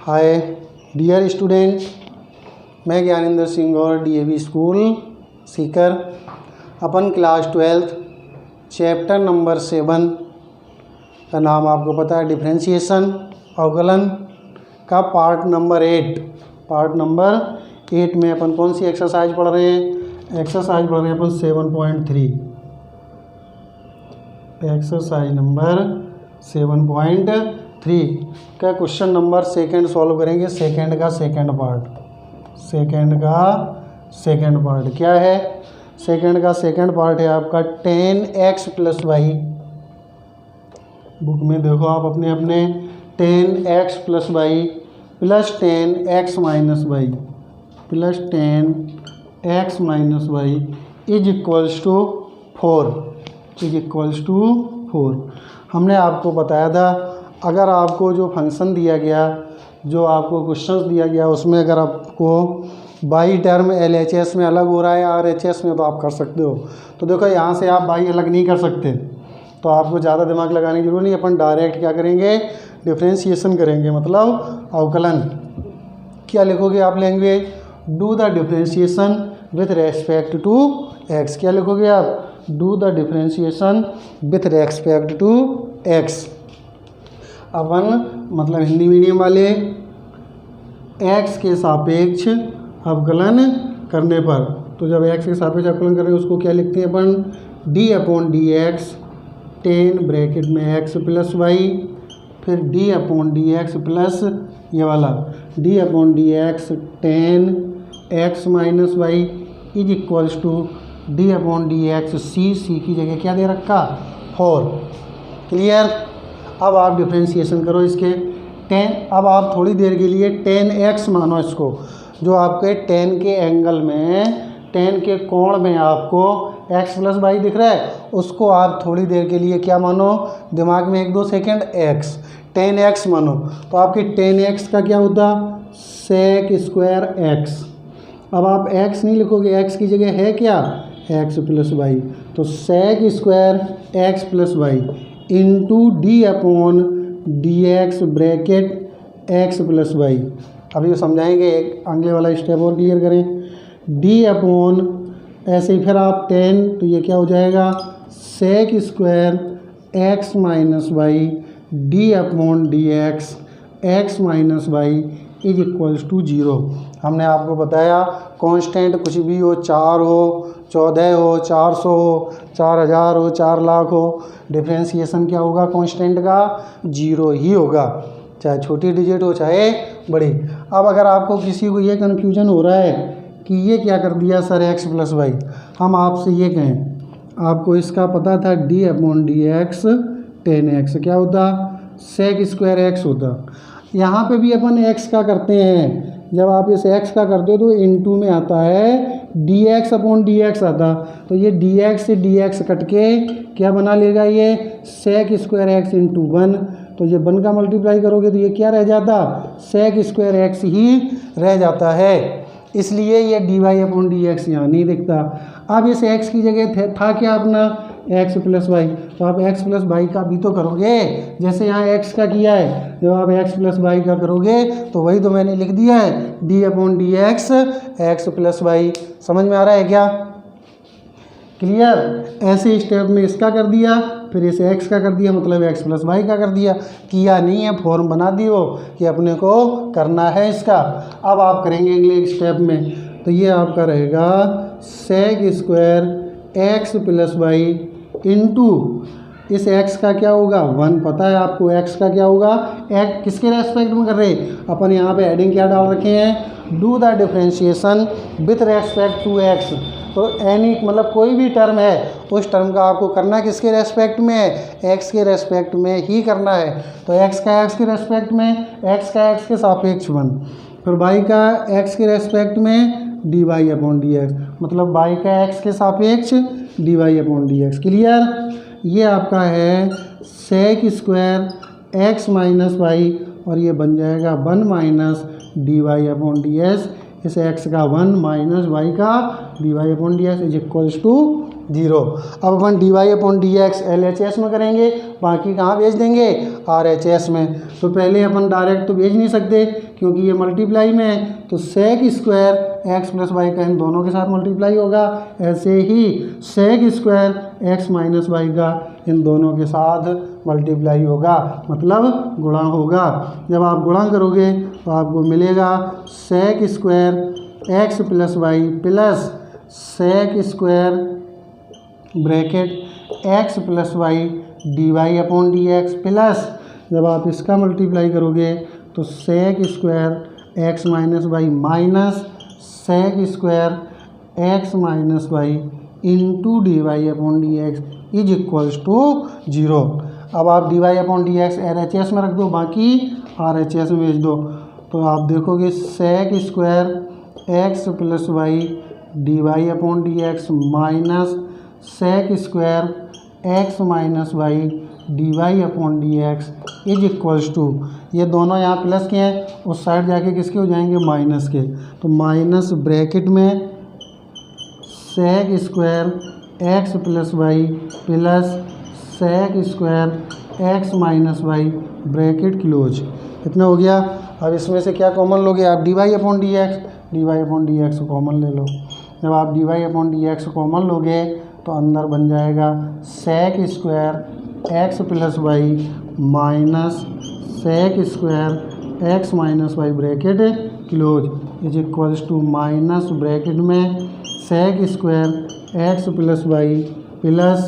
Hi dear student, मैं ज्ञानेंद्र सिंह और DAV school Sikar अपन class 12 chapter number 7 का नाम आपको पता है डिफरेंशिएशन अवकलन का पार्ट नंबर 8 में अपन कौन सी एक्सरसाइज पढ़ रहे हैं। एक्सरसाइज पढ़ रहे हैं अपन 7.3 एक्सरसाइज नंबर 7.3 का क्वेश्चन नंबर सेकंड सॉल्व करेंगे। सेकंड का सेकंड पार्ट क्या है। सेकंड का सेकंड पार्ट है आपका 10x + y। बुक में देखो आप अपने 10x + y + 10x - y + 10x - y = 4 हमने आपको बताया था, अगर आपको जो फंक्शन दिया गया, जो आपको क्वेश्चंस दिया गया, उसमें अगर आपको बाई टर्म LHS में अलग हो रहा है RHS में, तो आप कर सकते हो। तो देखो यहाँ से आप बाई अलग नहीं कर सकते, तो आपको ज़्यादा दिमाग लगाने की जरूरत नहीं। अपन डायरेक्ट क्या करेंगे, डिफरेंशिएशन करेंगे, मतलब अवकलन। क्या लिखोगे आप language, do the differentiation with respect to x। क्या लिखोगे आप, do the differentiation with respect to x। अपन मतलब हिंदी मीडियम वाले x के सापेक्ष अवकलन करने पर, तो जब x के सापेक्ष अवकलन करें उसको क्या लिखते हैं अपन, d/dx 10 ब्रैकेट में x + y, फिर d/dx प्लस ये वाला d/dx 10x - y = d/dx c की जगह क्या दे रखा, 4। क्लियर। अब आप डिफरेंशिएशन करो इसके 10। अब आप थोड़ी देर के लिए 10x मानो इसको, जो आपके 10 के एंगल में, 10 के कोण में आपको x + y दिख रहा है, उसको आप थोड़ी देर के लिए क्या मानो, दिमाग में 1-2 सेकेंड x 10x मानो। तो आपके 10x का क्या होता, sec² x। अब आप x नहीं लिखोगे, x की जगह है क्या, x + y, तो sec² x + y d/dx bracket x + y। अभी समझाएंगे, एक अगले वाला स्टेप और क्लियर करें। d/ ऐसे ही फिर आप 10, तो ये क्या हो जाएगा, sec² x - y d/dx x - y = 0। हमने आपको बताया कांस्टेंट कुछ भी हो, 4 हो, 14 हो, 400 हो, 4000 हो, 4 लाख हो, डिफरेंशिएशन क्या होगा कांस्टेंट का, 0 ही होगा, चाहे छोटी डिजिट हो चाहे बड़ी। अब अगर आपको किसी को ये कन्फ्यूजन हो रहा है कि ये क्या कर दिया सर x + y, हम आपसे ये कहें, आपको इसका पता था d/dx 10x क्या होता, sec² x होता। यहाँ पे भी अपन x का करते हैं, जब आप इस x का करते हो तो इनटू में आता है dx/dx आता, तो ये dx से dx कट के क्या बना लेगा, ये sec² x × 1। तो ये 1 का मल्टीप्लाई करोगे तो ये क्या रह जाता, sec² x ही रह जाता है, इसलिए ये dy/dx यहाँ नहीं दिखता। अब इस x की जगह था क्या अपना, x + y, तो आप x + y का भी तो करोगे, जैसे यहाँ x का किया है, जब आप x + y का करोगे तो वही तो मैंने लिख दिया है d/dx x + y। समझ में आ रहा है क्या, क्लियर। ऐसे स्टेप में इसका कर दिया, फिर इसे x का कर दिया, मतलब x + y का कर दिया। किया नहीं है, फॉर्म बना दियो कि अपने को करना है इसका। अब आप करेंगे अगले स्टेप में, तो ये आपका रहेगा sec² x + y इंटू इस x का क्या होगा, 1 पता है आपको, x का क्या होगा, x किसके रेस्पेक्ट में कर रहे, अपन यहाँ पे हेडिंग क्या डाल रखे हैं, do the differentiation with respect to x। तो एनी मतलब कोई भी टर्म है, उस टर्म का आपको करना किसके रेस्पेक्ट में है, x के रेस्पेक्ट में ही करना है। तो x का x के रेस्पेक्ट में, x का x के सापेक्ष 1, फिर y का x के रेस्पेक्ट में dy/dx, मतलब y का x के सापेक्ष dy/dx। क्लियर। ये आपका है sec² x - y, और ये बन जाएगा 1 - dy/dx, इस x का 1 - y का dy/dx = 0। अब अपन dy/dx LHS में करेंगे, बाकी कहाँ भेज देंगे, RHS में। तो पहले अपन डायरेक्ट तो भेज नहीं सकते क्योंकि ये मल्टीप्लाई में है, तो sec square x plus y का इन दोनों के साथ मल्टीप्लाई होगा। ऐसे ही sec square x minus y का इन दोनों के साथ मल्टीप्लाई होगा, मतलब गुणा होगा। जब आप गुणा करोगे तो आपको मिलेगा sec square x plus y plus sec square bracket x plus y dy/dx plus जब आप इसका मल्टीप्लाई करोगे तो sec square x minus y minus sec square x minus y into dy/dx is equals to 0। अब आप dy/dx RHS में रख दो, बाकी RHS में भेज दो, तो आप देखोगे sec square x plus y dy/dx minus sec square x minus y dy/dx is equals to, ये दोनों यहाँ प्लस के हैं, उस साइड जाके किसके हो जाएंगे, माइनस के। तो माइनस ब्रैकेट में sec square x plus y plus sec square x minus y bracket close. कितना हो गया। अब इसमें से क्या कॉमन लोगे आप, dy/dx कॉमन ले लो। जब आप dy/dx कॉमन लोगे तो अंदर बन जाएगा sec square x plus y minus sec square x minus y bracket close is equals to minus bracket में sec square x plus y plus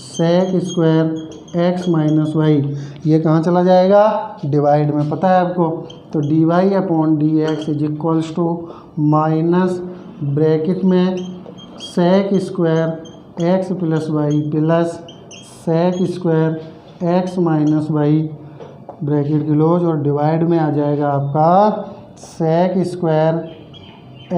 sec square x minus y, ये कहाँ चला जाएगा, डिवाइड में, पता है आपको। तो dy/dx is equals to minus bracket में sec square x plus y plus sec square x minus y bracket close, और डिवाइड में आ जाएगा आपका sec square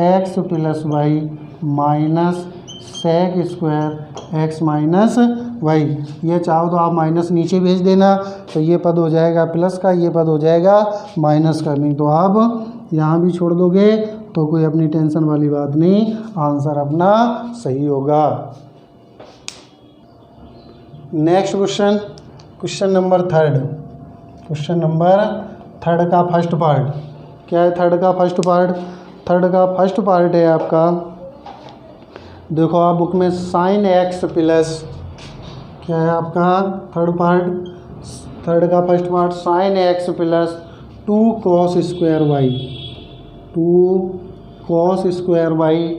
x plus y minus sec square x minus y. ये चाहो तो आप माइनस नीचे भेज देना, तो ये पद हो जाएगा प्लस का, ये पद हो जाएगा माइनस का, नहीं तो आप यहाँ भी छोड़ दोगे तो कोई अपनी टेंशन वाली बात नहीं, आंसर अपना सही होगा। Next question, question number 3। Question number 3 का फर्स्ट पार्ट क्या है, 3 का फर्स्ट पार्ट, 3 का फर्स्ट पार्ट है आपका, देखो आप बुक में sin x प्लस, क्या है आपका थर्ड पार्ट, 3 का first part sin x plus 2 cos square y, 2 cos square y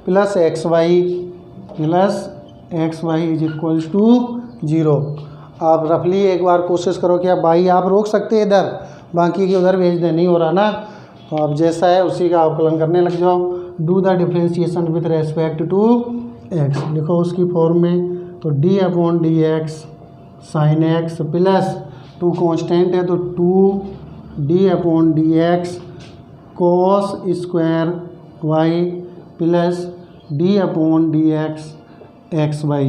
plus x y is equals to 0। आप रफली एक बार कोशिश करो कि आप बाई आप रोक सकते हैं इधर, बाकी के उधर भेज दे, नहीं हो रहा ना, तो आप जैसा है उसी का अवकलन करने लग जाओ। Do the differentiation with respect to x, लिखो उसकी फॉर्म में, तो d/dx sin x plus 2 constant है तो 2d/dx cos square y plus d/dx xy,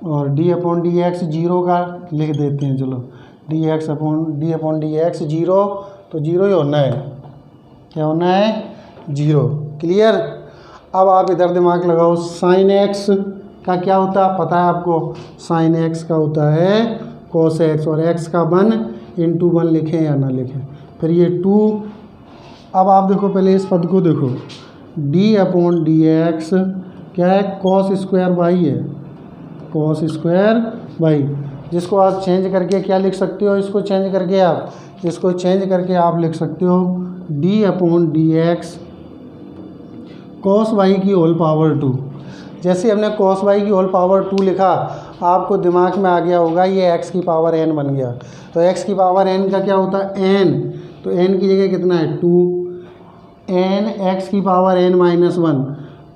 और d/dx 0 का लिख देते हैं, चलो d/dx 0, तो 0 ही होना है, क्या होना है, 0। क्लियर। अब आप इधर दिमाग लगाओ, sin x का क्या होता है पता है आपको, sin x का होता है cos x, और x का 1 × 1 लिखें या ना लिखें, फिर ये 2। अब आप देखो पहले इस पद को देखो, d/dx क्या है, cos स्क्वायर y है, cos स्क्वायर y, जिसको आप चेंज करके क्या लिख सकते हो, इसको चेंज करके आप लिख सकते हो d/dx cos y की होल पावर 2। जैसे हमने cos y की होल पावर 2 लिखा, आपको दिमाग में आ गया होगा ये x की पावर n बन गया, तो x की पावर n का क्या होता है, n, तो n की जगह कितना है 2, n x की पावर n माइनस 1,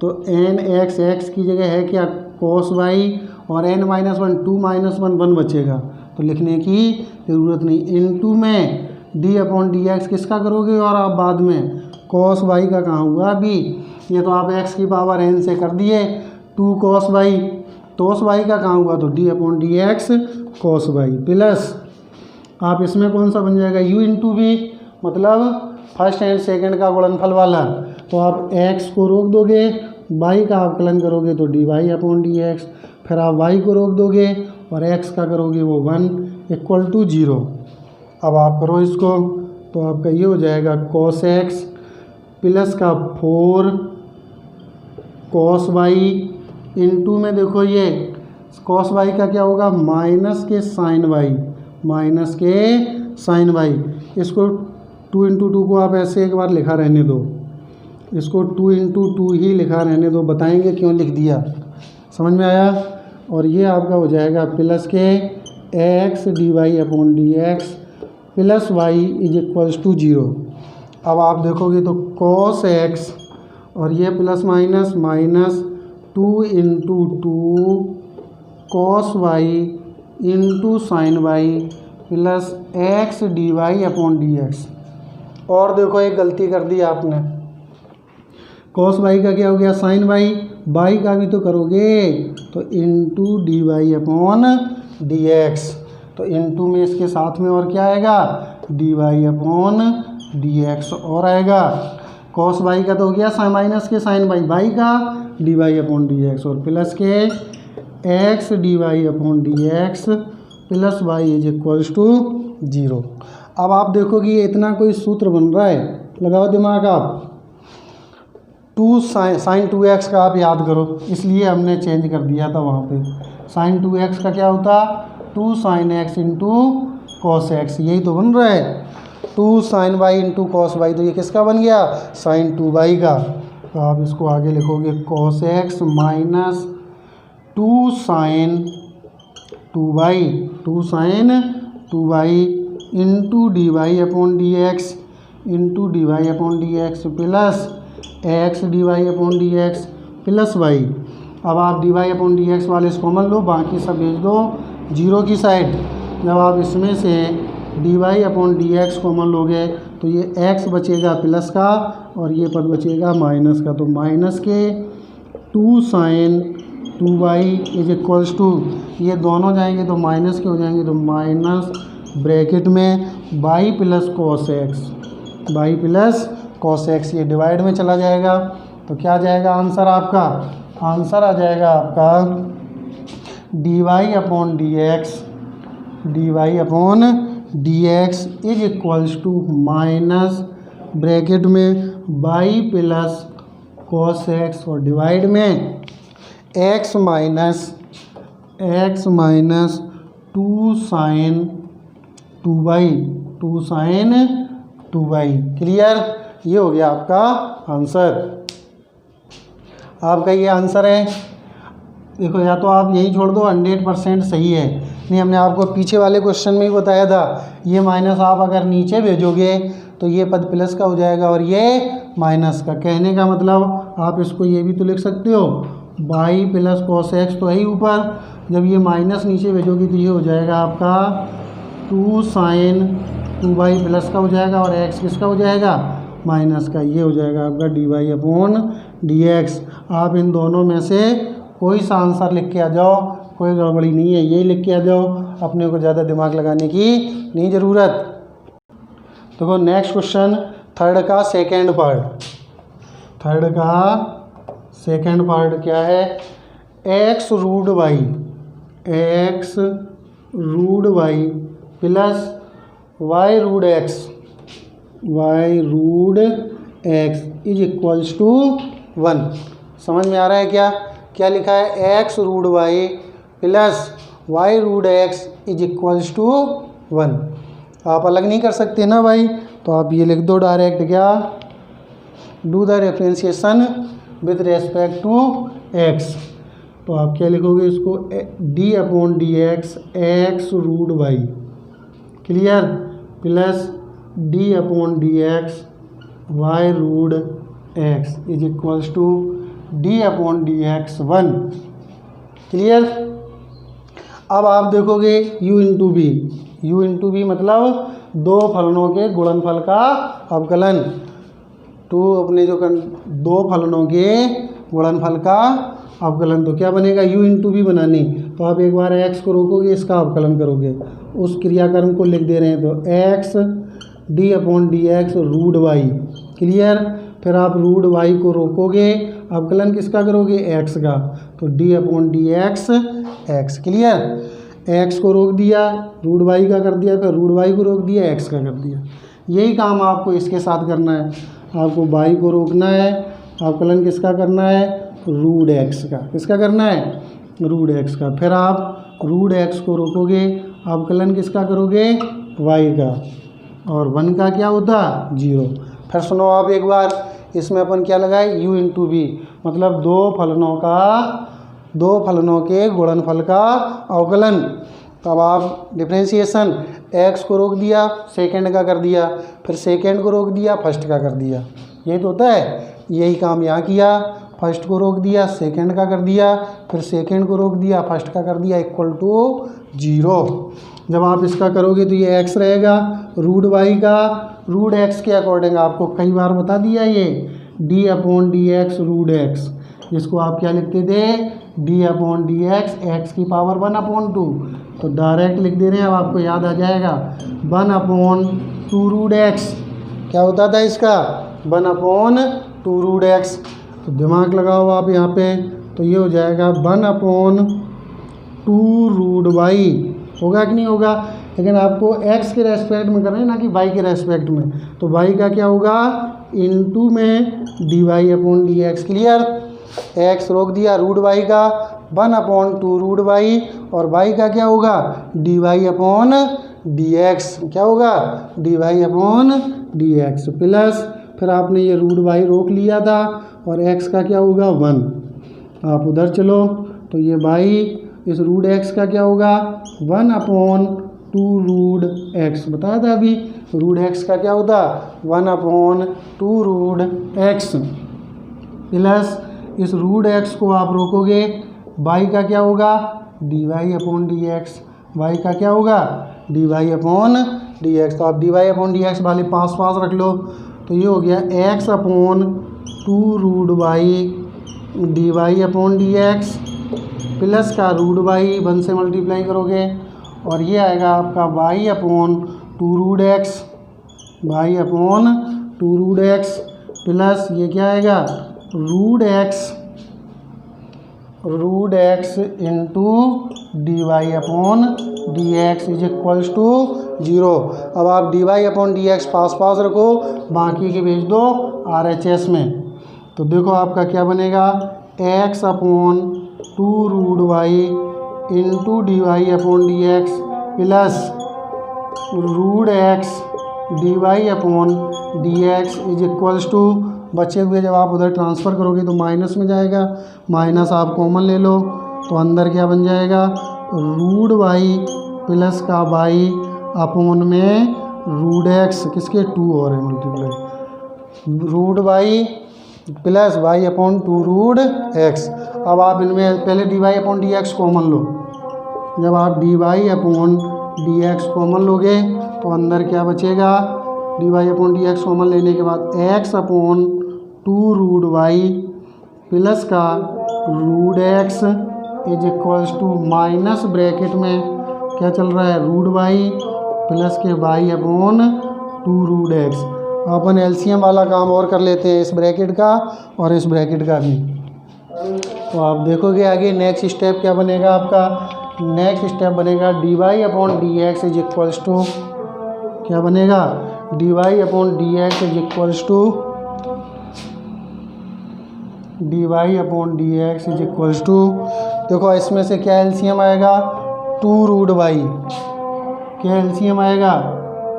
तो n x की जगह है क्या cos y, और n माइनस 1 2 माइनस 1 1 बचेगा, तो लिखने की ज़रूरत नहीं। इनटू में d/dx किसका करोगे, और आप बाद में cos y का कहाँ हुआ अभी, ये तो आप x की पावर n से कर दिए, 2 cos y, cos y का कहाँ हुआ, तो d/dx cos y प्लस आप इसमें कौन सा बन जाएगा, u × v, मतलब फर्स्ट एंड सेकंड का गुणनफल वाला, तो आप x को रोक दोगे, वाई का अवकलन करोगे तो d Y upon D x, फिर आप वाई को रोक दोगे और एक्स का करोगे वो 1 इक्वल टू 0। अब आप करो इसको तो आपका ये हो जाएगा cos x प्लस का 4 cos y इंटू में देखो ये cos y का क्या होगा माइनस के साइन y, माइनस के साइन y। इसको 2 इंटू 2 को आप ऐसे एक बार लिखा रहने दो, इसको 2 इंटू 2 ही लिखा रहने दो, बताएंगे क्यों लिख दिया, समझ में आया। और ये आपका हो जाएगा प्लस के x d Y upon D x plus y is equals to 0। अब आप देखोगे तो cos x और ये plus minus minus 2 into 2 cos y into sine y plus x d Y upon D x. और देखो एक गलती कर दी आपने, cos y का क्या हो गया साइन y, y का भी तो करोगे तो into d Y upon D x, तो इंटू में इसके साथ में और क्या आएगा d Y upon D x और आएगा। cos y का तो हो गया माइनस के साइन y का d Y upon D x और प्लस के x d Y upon D x plus y is equals to 0। अब आप देखोगे ये इतना कोई सूत्र बन रहा है, लगाओ दिमाग आप, 2 साइन 2x का आप याद करो, इसलिए हमने चेंज कर दिया था वहाँ पे। साइन 2x का क्या होता 2 sine x into cos x, यही तो बन रहा है 2 sine y into cos y, तो ये किसका बन गया साइन 2y का। तो आप इसको आगे लिखोगे cos x minus 2 sine 2y, 2 sine 2y into d Y upon D x into d Y upon D x plus x d Y upon D x plus y. अब आप D Y upon D x वाले common लो, बाकी सब भेज दो 0 की side. जब आप इसमें से d Y upon D x common लोगे तो ये एक्स बचेगा प्लस का और ये पद बचेगा माइनस का, तो माइनस के 2 sine 2y is equals to, ये दोनों जाएंगे तो माइनस के हो जाएंगे, तो माइनस ब्रैकेट में y plus cos x, y plus cos x, ये डिवाइड में चला जाएगा तो क्या जाएगा आंसर आपका, आंसर आ जाएगा आपका d Y upon D x, d Y upon D x is equals to minus bracket में y प्लस कॉस एक्स और डिवाइड में x minus 2 sine 2y, 2 sine 2y। Clear, ये हो गया आपका आंसर। आपका ये आंसर है। देखो या तो आप यही छोड़ दो 100% सही है, नहीं हमने आपको पीछे वाले क्वेश्चन में ही बताया था, ये माइनस आप अगर नीचे भेजोगे तो ये पद प्लस का हो जाएगा और ये माइनस का। कहने का मतलब आप इसको ये भी तो लिख सकते हो y प्लस कॉस एक्स तो है ही ऊपर, जब ये माइनस नीचे भेजोगे तो ये हो जाएगा आपका 2 साइन 2y प्लस का हो जाएगा और x किसका हो जाएगा माइनस का, ये हो जाएगा आपका d Y upon D x. आप इन दोनों में से कोई सा आंसर लिख के आ जाओ, कोई गड़बड़ी नहीं है, यही लिख के आ जाओ, अपने को ज़्यादा दिमाग लगाने की नहीं ज़रूरत। देखो नेक्स्ट क्वेश्चन, थर्ड का सेकेंड पार्ट, थर्ड का सेकेंड पार्ट क्या है, x root y plus y root x is equals to 1। समझ में आ रहा है क्या, क्या लिखा है x root y plus y root x is equals to 1। आप अलग नहीं कर सकते ना भाई, तो आप ये लिख दो डायरेक्ट, क्या do the differentiation with respect to x. तो आप क्या लिखोगे इसको d upon D x root y, clear, plus d upon D x y root x is equals to d upon D x 1, clear. अब आप देखोगे u into B मतलब दो फलनों के गुणनफल का अवकलन, अपने जो दो फलनों के गुणनफल का अवकलन, तो क्या बनेगा u इंटू बी बनानी, तो आप एक बार x को रोकोगे, इसका अवकलन करोगे, उस क्रियाकर्म को लिख दे रहे हैं, तो x d upon D x root y, clear, फिर आप रूट वाई को रोकोगे, अवकलन किसका करोगे, एक्स का, तो D upon D x x. Clear, x को रोक दिया, रूट वाई का कर दिया, फिर रूट वाई को रोक दिया, एक्स का कर दिया। यही काम आपको इसके साथ करना है, आपको वाई को रोकना है, अवकलन किसका करना है, रूट एक्स का। किसका करना है, रूट एक्स का। फिर आप रूट एक्स को रोकोगे, अवकलन किसका करोगे, वाई का, और 1 का क्या होता, 0। फिर सुनो आप एक बार, इसमें अपन क्या लगाए, u इंटू वी, मतलब दो फलनों के गुणनफल का अवकलन। तब आप डिफ्रेंशिएशन, x को रोक दिया, सेकंड का कर दिया, फिर सेकंड को रोक दिया, फर्स्ट का कर दिया। यही तो होता है, यही काम यहाँ किया, फर्स्ट को रोक दिया, सेकंड का कर दिया, फिर सेकंड को रोक दिया, फर्स्ट का कर दिया, इक्वल टू 0। जब आप इसका करोगे तो ये x रहेगा, रूट वाई का रूट एक्स के अकॉर्डिंग आपको कई बार बता दिया ये d upon D x root x, जिसको आप क्या लिखते थे, d upon D x, x की पावर 1/2, तो डायरेक्ट लिख दे रहे हैं, अब आपको याद आ जाएगा 1/2 रूट एक्स। क्या होता था इसका, 1/2 रूट एक्स। तो दिमाग लगाओ आप यहाँ पे, तो ये हो जाएगा 1/2 रूट वाई। होगा कि नहीं होगा, लेकिन आपको x के रेस्पेक्ट में करना है, ना कि y के रेस्पेक्ट में। तो y का क्या होगा, इनटू में d Y upon D x. Clear, x रोक दिया, रूट y का 1/2 रूट y, और y का क्या होगा, d Y upon D x. क्या होगा, d Y upon D x plus, फिर आपने ये रूट y रोक लिया था, और x का क्या होगा, 1। आप उधर चलो, तो ये y इस रूट x का क्या होगा, 1/2 रूट x। बताया था अभी, रूट x का क्या होता, 1/2 रूट x प्लस इस रूट x को आप रोकोगे, y का क्या होगा, d Y upon D x. Y का क्या होगा, d Y upon D x. तो आप D Y upon D x वाले पास रख लो, तो ये हो गया x/2 root y d Y upon D x plus का रूट वाई 1 से मल्टीप्लाई करोगे, और ये आएगा आपका y/2 root x, y/2 root x plus ये क्या आएगा, root x into d Y upon D x is equals to 0। अब आप डी वाई अपॉन डी एक्स पास रखो, बाकी के भेज दो RHS में। तो देखो आपका क्या बनेगा, x/2 root y into d Y upon D x plus root x d Y upon D x is equals to, बचे हुए जब आप उधर ट्रांसफ़र करोगे तो माइनस में जाएगा, माइनस आप कॉमन ले लो, तो अंदर क्या बन जाएगा, रूट वाई प्लस का वाई अपॉन में रूट एक्स, किसके 2 और है multiply, root y plus y upon 2 root x. अब आप इनमें पहले d Y upon D x common लो, जब आप D Y upon D x common लोगे तो अंदर क्या बचेगा, d Y upon D x common लेने के बाद x/2 रूट वाई प्लस का root x is equals to minus bracket में क्या चल रहा है, रूट वाई प्लस के वाई अपॉन 2 रूट एक्स। अपन एलसीएम वाला काम और कर लेते हैं, इस ब्रैकेट का और इस ब्रैकेट का भी। तो आप देखोगे आगे नेक्स्ट स्टेप क्या बनेगा आपका, नेक्स्ट स्टेप बनेगा d Y upon D x is equals to, क्या बनेगा, d Y upon D x is equals to, d Y upon D x is equals to, देखो इसमें से क्या एलसीएम आएगा, 2 रूट वाई, क्या एलसीएम आएगा,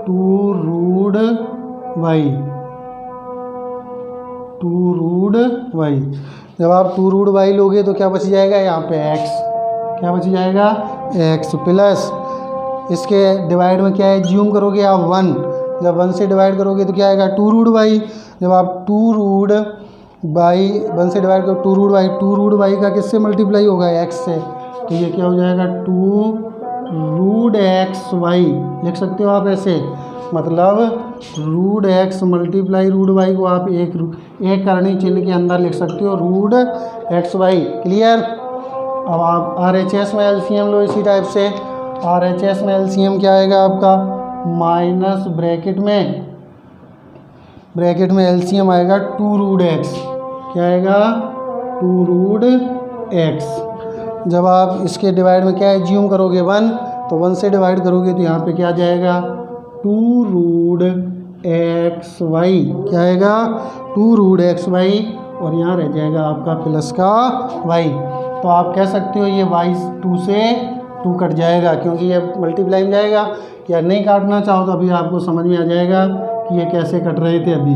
2 रूट वाई, 2 रूट वाई। जब आप 2 रूट वाई लोगे तो क्या बच जाएगा, यहाँ पे x, क्या बच जाएगा, x प्लस इसके डिवाइड में क्या है, ज्यूम करोगे आप 1, जब 1 से डिवाइड करोगे तो क्या आएगा, 2 रूट वाई। जब आप 2 रूट वाई 1 से डिवाइड करो, 2 रूट वाई का किससे मल्टीप्लाई होगा, x से, तो ये क्या हो जाएगा, 2 रूट एक्स वाई लिख सकते हो आप ऐसे, मतलब root x multiply root y को आप एक करनी चिन्ह के अंदर लिख सकते हो, रूट एक्स वाई। क्लियर। अब आप RHS में एलसीएम लो इसी टाइप से, RHS में एलसीएम क्या आएगा आपका, माइनस ब्रैकेट में ब्रैकेट में एलसीएम आएगा 2 रूट एक्स। क्या आएगा? 2 रूट एक्स। जब आप इसके डिवाइड में क्या एज्यूम करोगे 1, तो 1 से डिवाइड करोगे तो यहाँ पे क्या आ जाएगा? 2 रूट एक्स वाई। क्या आएगा? 2 रूट एक्स वाई, और यहाँ रह जाएगा आपका प्लस का वाई। तो आप कह सकते हो ये वाई 2 से 2 कट जाएगा, क्योंकि ये मल्टीप्लाई में जाएगा। या नहीं काटना चाहो तो अभी आपको समझ में आ जाएगा कि ये कैसे कट रहे थे अभी।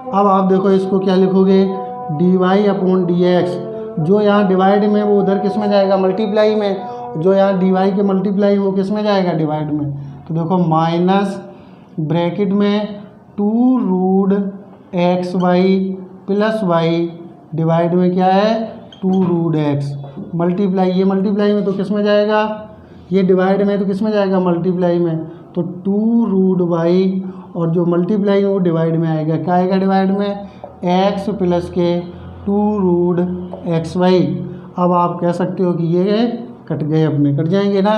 अब आप देखो इसको क्या लिखोगे? D Y upon D x. जो यहाँ डिवाइड में वो उधर किस में जाएगा? मल्टीप्लाई में। जो यहाँ डी वाई के मल्टीप्लाई वो किस में जाएगा? डिवाइड में। तो देखो माइनस ब्रैकेट में 2 root x y plus y, divide में क्या है? 2 रूट एक्स। मल्टीप्लाई, ये मल्टीप्लाई में तो किस में जाएगा? ये डिवाइड में तो किस में जाएगा? मल्टीप्लाई में। तो 2 रूट वाई, और जो मल्टीप्लाई वो डिवाइड में आएगा। क्या आएगा डिवाइड में? एक्स प्लस के 2 रूट एक्स वाई। अब आप कह सकते हो कि ये कट गए, अपने कट जाएंगे ना।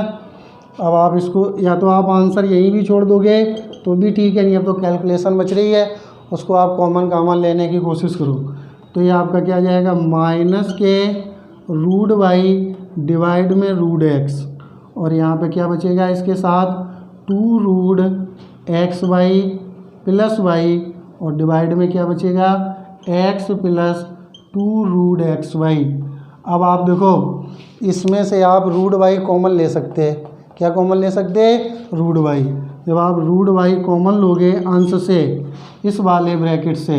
अब आप इसको या तो आप आंसर यहीं भी छोड़ दोगे तो भी ठीक है, नहीं अब तो कैलकुलेशन बच रही है, उसको आप कॉमन लेने की कोशिश करो। तो ये आपका क्या आ जाएगा? माइनस के रूट वाई डिवाइड में रूट एक्स, और यहाँ पे क्या बचेगा इसके साथ? 2 root x y plus y, और डिवाइड में क्या बचेगा? X plus 2 root x y. अब आप देखो इसमें से आप रूट वाई कॉमन ले सकते हैं। क्या कॉमन ले सकते हैं? Root y. जब आप रूट वाई कॉमन लोगे अंश से, इस वाले ब्रैकेट से,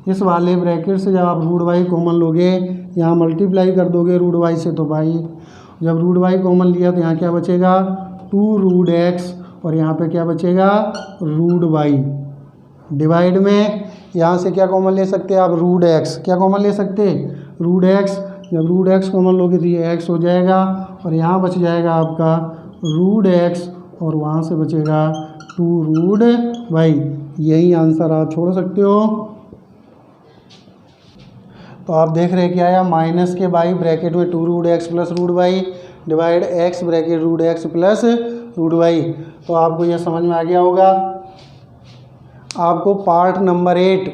इस वाले ब्रैकेट से जब आप रूट वाई कॉमन लोगे, यहाँ मल्टीप्लाई कर दोगे रूट वाई से तो वाई। जब रूट वाई कॉमन लिया तो यहाँ क्या बचेगा? 2 रूट एक्स, और यहाँ पे क्या बचेगा? Root y. डिवाइड में यहाँ से क्या कॉमन ले सकते हैं आप? Root x. क्या कॉमन ले सकते हैं? Root x. जब रूट एक्स कॉमन लोगे तो ये एक्स हो जाएगा, और यहाँ बच जाएगा आपका रूट एक्स, और वहाँ से बचेगा 2 रूट वाई। यही आंसर आप छोड़ सकते हो। तो आप देख रहे हैं क्या आया? माइनस के बाई ब्रैकेट में 2 root x plus root y divide x bracket root x plus root y. तो आपको यह समझ में आ गया होगा। आपको पार्ट नंबर 8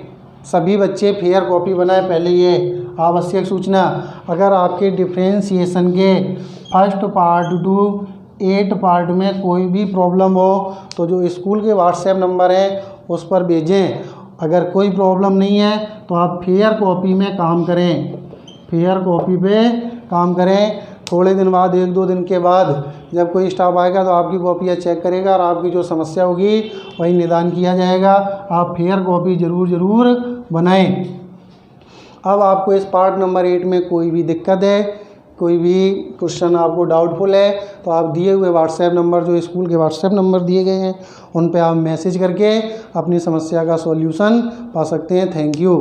सभी बच्चे फेयर कॉपी बनाए पहले। ये आवश्यक सूचना, अगर आपके डिफ्रेंशिएशन के फर्स्ट पार्ट टू 8 पार्ट में कोई भी प्रॉब्लम हो तो जो स्कूल के व्हाट्सएप नंबर है उस पर भेजें। अगर कोई प्रॉब्लम नहीं है तो आप फेयर कॉपी में काम करें, फेयर कॉपी पे काम करें। थोड़े दिन बाद, 1-2 दिन के बाद जब कोई स्टाफ आएगा तो आपकी कॉपियाँ चेक करेगा और आपकी जो समस्या होगी वही निदान किया जाएगा। आप फेयर कॉपी ज़रूर बनाएं। अब आपको इस पार्ट नंबर 8 में कोई भी दिक्कत है, कोई भी क्वेश्चन आपको डाउटफुल है, तो आप दिए हुए व्हाट्सएप नंबर, जो स्कूल के व्हाट्सएप नंबर दिए गए हैं, उन पे आप मैसेज करके अपनी समस्या का सॉल्यूशन पा सकते हैं। Thank you.